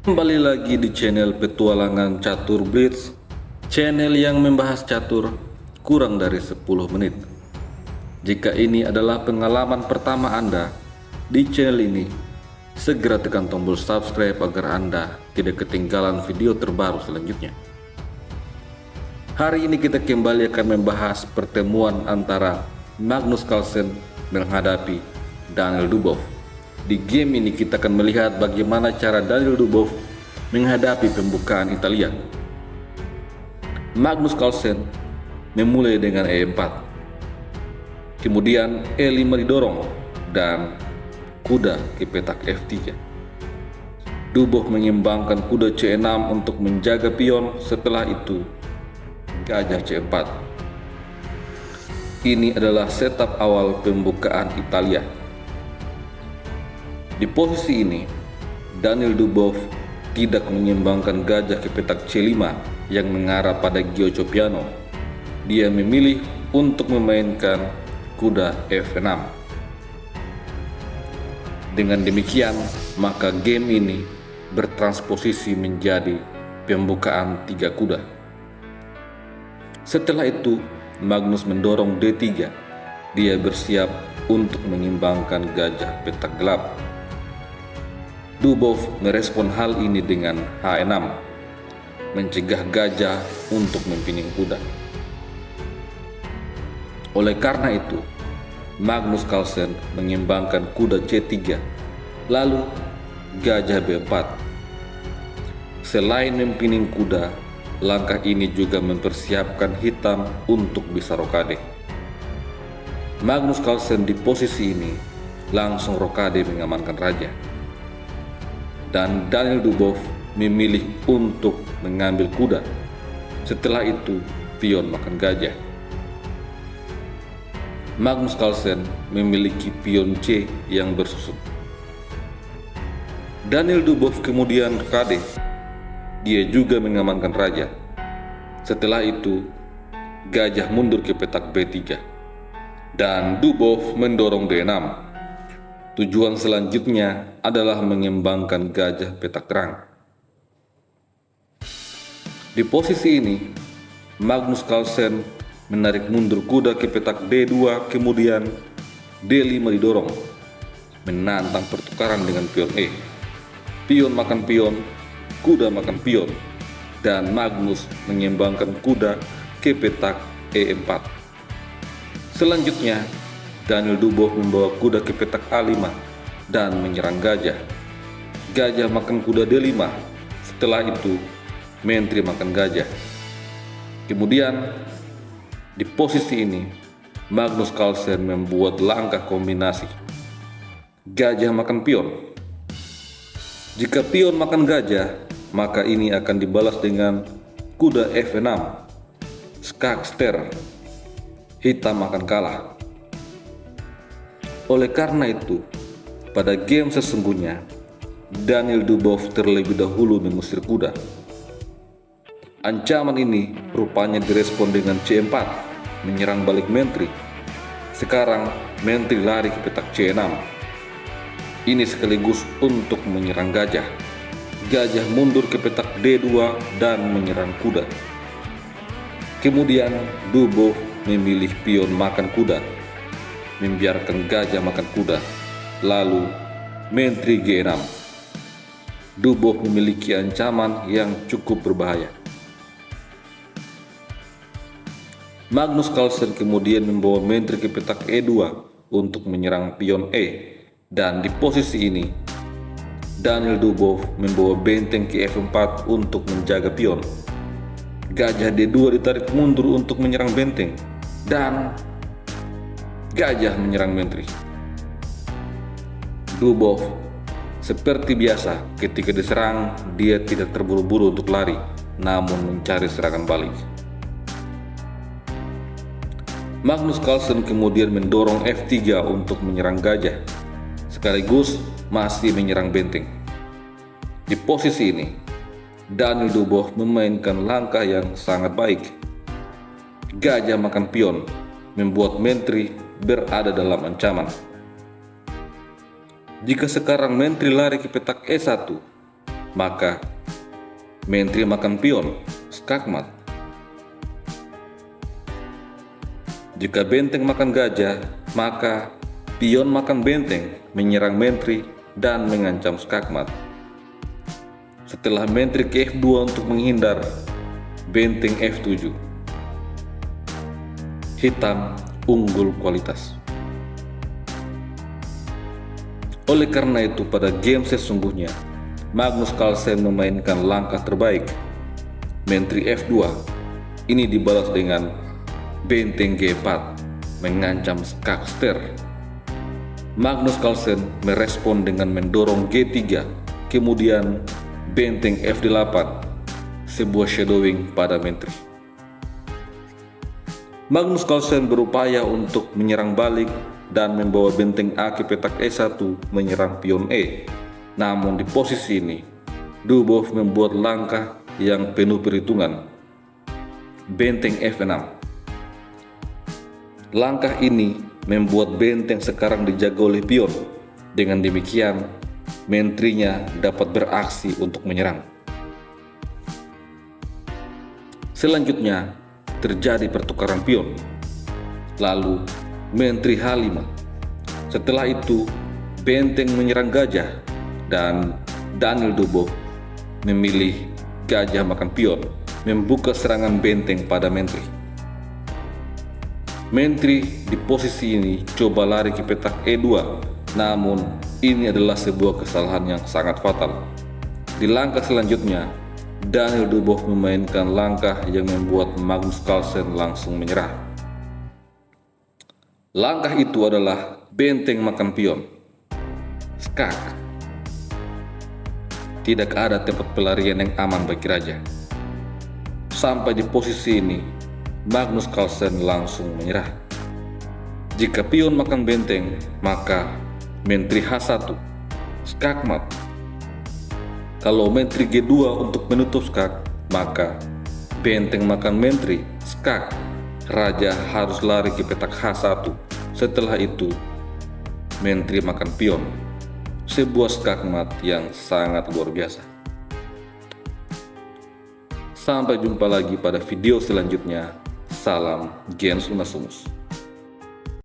Kembali lagi di channel Petualangan Catur Blitz, channel yang membahas catur kurang dari 10 menit. Jika ini adalah pengalaman pertama Anda di channel ini, segera tekan tombol subscribe agar Anda tidak ketinggalan video terbaru selanjutnya. Hari ini kita kembali akan membahas pertemuan antara Magnus Carlsen menghadapi Daniel Dubov. Di game ini kita akan melihat bagaimana cara Daniel Dubov menghadapi pembukaan Italia. Magnus Carlsen memulai dengan E4, kemudian E5 didorong dan kuda ke petak F3. Dubov menyeimbangkan kuda C6 untuk menjaga pion, setelah itu gajah C4. Ini adalah setup awal pembukaan Italia. Di posisi ini, Daniel Dubov tidak menyeimbangkan gajah ke petak C5 yang mengarah pada Gioaccio Piano. Dia memilih untuk memainkan kuda F6. Dengan demikian, maka game ini bertransposisi menjadi pembukaan 3 kuda. Setelah itu, Magnus mendorong D3. Dia bersiap untuk mengimbangkan gajah petak gelap. Dubov merespon hal ini dengan H6, mencegah gajah untuk mempining kuda. Oleh karena itu, Magnus Carlsen mengimbangkan kuda C3, lalu gajah B4. Selain mempining kuda, langkah ini juga mempersiapkan hitam untuk bisa rokade. Magnus Carlsen di posisi ini langsung rokade mengamankan raja. Dan Daniel Dubov memilih untuk mengambil kuda. Setelah itu, pion makan gajah. Magnus Carlsen memiliki pion C yang bersusut. Daniel Dubov kemudian rokade. Dia juga mengamankan raja. Setelah itu, gajah mundur ke petak B3. Dan Dubov mendorong D6. Tujuan selanjutnya adalah mengembangkan gajah petak terang. Di posisi ini, Magnus Carlsen menarik mundur kuda ke petak D2, kemudian D5 didorong, menantang pertukaran dengan pion E. Pion makan pion, kuda makan pion, dan Magnus mengembangkan kuda ke petak E4. Selanjutnya, Daniel Dubov membawa kuda ke petak A5 dan menyerang gajah. Gajah makan kuda D5. Setelah itu, menteri makan gajah. Kemudian, di posisi ini, Magnus Carlsen membuat langkah kombinasi. Gajah makan pion. Jika pion makan gajah, maka ini akan dibalas dengan kuda F6. Skak ster. Hitam akan kalah. Oleh karena itu, pada game sesungguhnya, Daniel Dubov terlebih dahulu mengusir kuda. Ancaman ini rupanya direspon dengan C4, menyerang balik menteri. Sekarang, menteri lari ke petak C6. Ini sekaligus untuk menyerang gajah. Gajah mundur ke petak D2 dan menyerang kuda. Kemudian, Dubov memilih pion makan kuda, membiarkan gajah makan kuda, lalu menteri G6. Dubov memiliki ancaman yang cukup berbahaya. Magnus Carlsen kemudian membawa menteri ke petak E2 untuk menyerang pion E, dan di posisi ini, Daniel Dubov membawa benteng ke F4 untuk menjaga pion. Gajah D2 ditarik mundur untuk menyerang benteng, dan gajah menyerang menteri. Dubov seperti biasa, ketika diserang dia tidak terburu-buru untuk lari, namun mencari serangan balik. Magnus Carlsen kemudian mendorong F3 untuk menyerang gajah, sekaligus masih menyerang benteng. Di posisi ini, Daniel Dubov memainkan langkah yang sangat baik. Gajah makan pion, membuat menteri berada dalam ancaman. Jika sekarang menteri lari ke petak E1, maka Menteri makan pion, skakmat. Jika benteng makan gajah, maka pion makan benteng, menyerang Menteri dan mengancam skakmat. Setelah Menteri ke F2 untuk menghindar, benteng F7. Hitam unggul kualitas. Oleh karena itu, pada game sesungguhnya, Magnus Carlsen memainkan langkah terbaik. Menteri F2 ini dibalas dengan benteng G4 mengancam skakster. Magnus Carlsen merespon dengan mendorong G3, kemudian benteng F8, sebuah shadowing pada Menteri. Magnus Carlsen berupaya untuk menyerang balik dan membawa benteng A ke petak E1 menyerang pion E. Namun di posisi ini, Dubov membuat langkah yang penuh perhitungan. Benteng F6. Langkah ini membuat benteng sekarang dijaga oleh pion. Dengan demikian, menterinya dapat beraksi untuk menyerang. Selanjutnya, terjadi pertukaran pion. Lalu, Menteri H5. Setelah itu, benteng menyerang gajah dan Daniel Dubov memilih gajah makan pion, membuka serangan benteng pada Menteri. Menteri di posisi ini coba lari ke petak E2, namun ini adalah sebuah kesalahan yang sangat fatal. Di langkah selanjutnya, Daniel Dubov memainkan langkah yang membuat Magnus Carlsen langsung menyerah. Langkah itu adalah benteng makan pion, skak. Tidak ada tempat pelarian yang aman bagi raja. Sampai di posisi ini, Magnus Carlsen langsung menyerah. Jika pion makan benteng, maka Menteri H1, skakmat. Kalau Menteri G2 untuk menutup skak, maka benteng makan Menteri, skak. Raja harus lari ke petak H1. Setelah itu, Menteri makan pion. Sebuah skakmat yang sangat luar biasa. Sampai jumpa lagi pada video selanjutnya. Salam Gens Lunas Sumus.